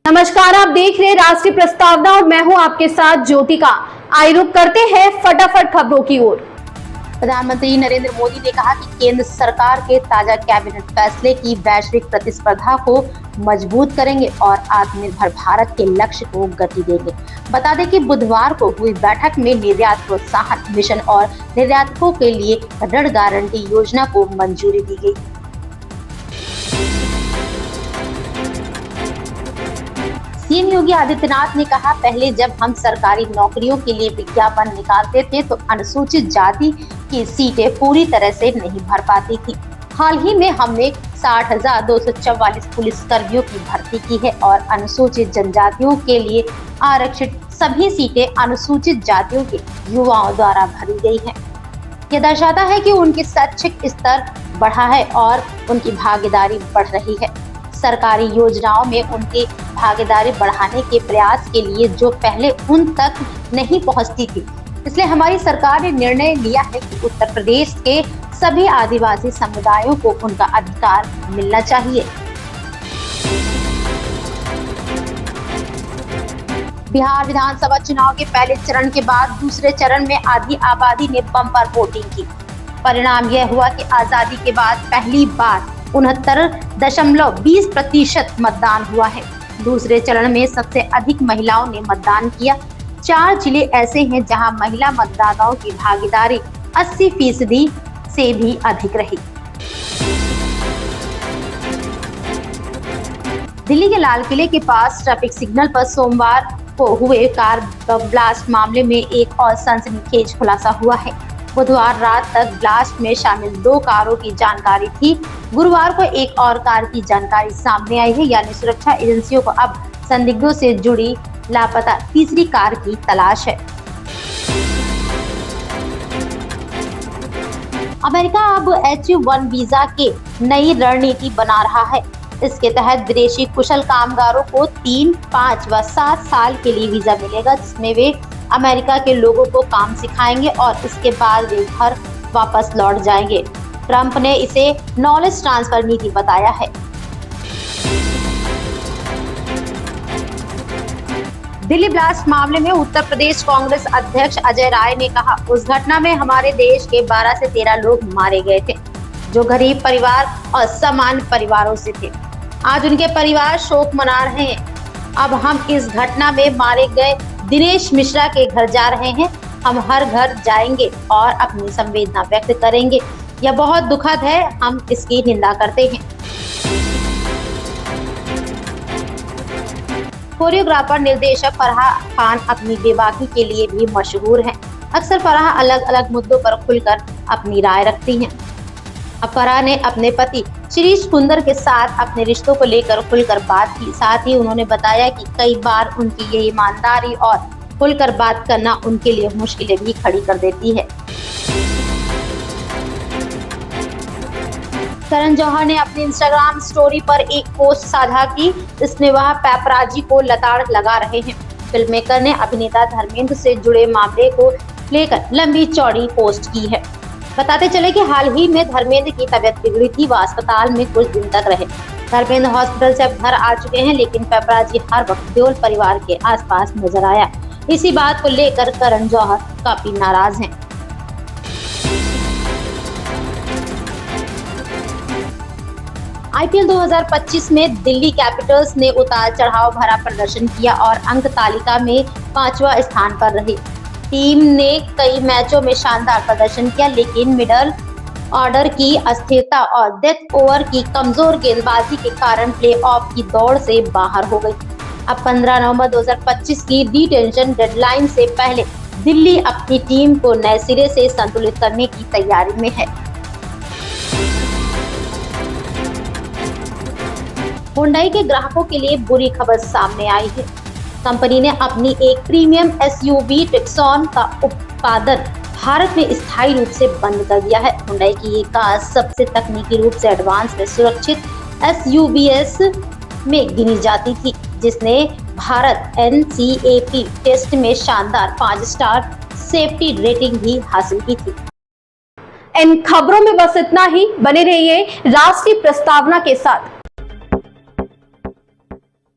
नमस्कार, आप देख रहे हैं राष्ट्रीय प्रस्तावना और मैं हूं आपके साथ ज्योतिका। आइए रुक करते हैं फटाफट खबरों की ओर। प्रधानमंत्री नरेंद्र मोदी ने कहा कि केंद्र सरकार के ताजा कैबिनेट फैसले की वैश्विक प्रतिस्पर्धा को मजबूत करेंगे और आत्मनिर्भर भारत के लक्ष्य को गति देंगे। बता दें कि बुधवार को हुई बैठक में निर्यात प्रोत्साहन मिशन और निर्यातकों के लिए ऋण गारंटी योजना को मंजूरी दी गई। सीएम योगी आदित्यनाथ ने कहा, पहले जब हम सरकारी नौकरियों के लिए विज्ञापन निकालते थे तो अनुसूचित जाति की सीटें पूरी तरह से नहीं भर पाती थी। हाल ही में हमने 60,244 पुलिस कर्मियों की भर्ती की है और अनुसूचित जनजातियों के लिए आरक्षित सभी सीटें अनुसूचित जातियों के युवाओं द्वारा भरी गई हैं। यह दर्शाता है कि उनके शैक्षिक स्तर बढ़ा है और उनकी भागीदारी बढ़ रही है। सरकारी योजनाओं में उनकी भागीदारी बढ़ाने के प्रयास के लिए जो पहले उन तक नहीं पहुंचती थी, इसलिए हमारी सरकार ने निर्णय लिया है कि उत्तर प्रदेश के सभी आदिवासी समुदायों को उनका अधिकार मिलना चाहिए। बिहार विधानसभा चुनाव के पहले चरण के बाद दूसरे चरण में आधी आबादी ने बम्पर वोटिंग की। परिणाम यह हुआ कि आजादी के बाद पहली बार 69.20% मतदान हुआ है। दूसरे चरण में सबसे अधिक महिलाओं ने मतदान किया। 4 जिले ऐसे हैं जहां महिला मतदाताओं की भागीदारी 80% से भी अधिक रही। दिल्ली के लाल किले के पास ट्रैफिक सिग्नल पर सोमवार को हुए कार ब्लास्ट मामले में एक और सनसनीखेज खुलासा हुआ है। बुधवार रात तक ब्लास्ट में शामिल 2 कारों की जानकारी थी। गुरुवार को एक और कार की जानकारी सामने आई है, यानी सुरक्षा एजेंसियों को अब संदिग्धों से जुड़ी लापता तीसरी कार की तलाश है। अमेरिका अब H-1 वीजा के नई रणनीति बना रहा है। इसके तहत विदेशी कुशल कामगारों को 3, 5 व 7 साल के लिए वीजा मिलेगा, जिसमें वे अमेरिका के लोगों को काम सिखाएंगे और इसके बाद वे घर वापस लौट जाएंगे। ट्रंप ने इसे नॉलेज ट्रांसफर नीति बताया है। दिल्ली ब्लास्ट मामले में उत्तर प्रदेश कांग्रेस अध्यक्ष अजय राय ने कहा, उस घटना में हमारे देश के 12 से 13 लोग मारे गए थे, जो गरीब परिवार और सामान्य परिवारों से थे। आज उनके परिवार शोक मना रहे हैं। अब हम इस घटना में मारे गए दिनेश मिश्रा के घर जा रहे हैं। हम हर घर जाएंगे और अपनी संवेदना व्यक्त करेंगे। यह बहुत दुखद है, हम इसकी निंदा करते हैं। कोरियोग्राफर निर्देशक फराह खान अपनी बेबाकी के लिए भी मशहूर हैं। अक्सर फराह अलग अलग मुद्दों पर खुलकर अपनी राय रखती हैं। अब फराह ने अपने पति शिरीष कुंदर के साथ अपने रिश्तों को लेकर खुलकर बात की। साथ ही उन्होंने बताया कि कई बार उनकी ये ईमानदारी और खुलकर बात करना उनके लिए मुश्किलें भी खड़ी कर देती है। करण जौहर ने अपनी इंस्टाग्राम स्टोरी पर एक पोस्ट साझा की। इसमें वह पैपराजी को लताड़ लगा रहे हैं। फिल्म मेकर ने अभिनेता धर्मेंद्र से जुड़े मामले को लेकर लंबी चौड़ी पोस्ट की है। बताते चले कि हाल ही में धर्मेंद्र की तबीयत बिगड़ी थी। वह अस्पताल में कुछ दिन तक रहे। धर्मेंद्र हॉस्पिटल से अब घर आ चुके हैं, लेकिन पैपराजी हर वक्त देओल परिवार के आसपास नजर आया। इसी बात को लेकर करण जौहर काफी नाराज हैं। IPL 2025 में दिल्ली कैपिटल्स ने उतार चढ़ाव भरा प्रदर्शन किया और अंक तालिका में 5वां स्थान पर रही। टीम ने कई मैचों में शानदार प्रदर्शन किया, लेकिन मिडल ऑर्डर की अस्थिरता और डेथ ओवर की कमजोर गेंदबाजी के कारण प्लेऑफ की दौड़ से बाहर हो गई। अब 15 नवंबर 2025 की डिटेंशन डेडलाइन से पहले दिल्ली अपनी टीम को नए सिरे से संतुलित करने की तैयारी में है। हुंडई के ग्राहकों के लिए बुरी खबर सामने आई है। कंपनी ने अपनी एक प्रीमियम SUV टेक्सॉन का उत्पादन भारत में स्थायी रूप से बंद कर दिया है। हुंडई की ये कार सबसे तकनीकी रूप से एडवांस में सुरक्षित SUVs में गिनी जाती थी, जिसने भारत NCAP टेस्ट में शानदार 5 स्टार सेफ्टी रेटिंग भी हासिल की थी। इन खबरों में बस इतना ही। बने रहिए राष्ट्रीय प्रस्तावना के साथ।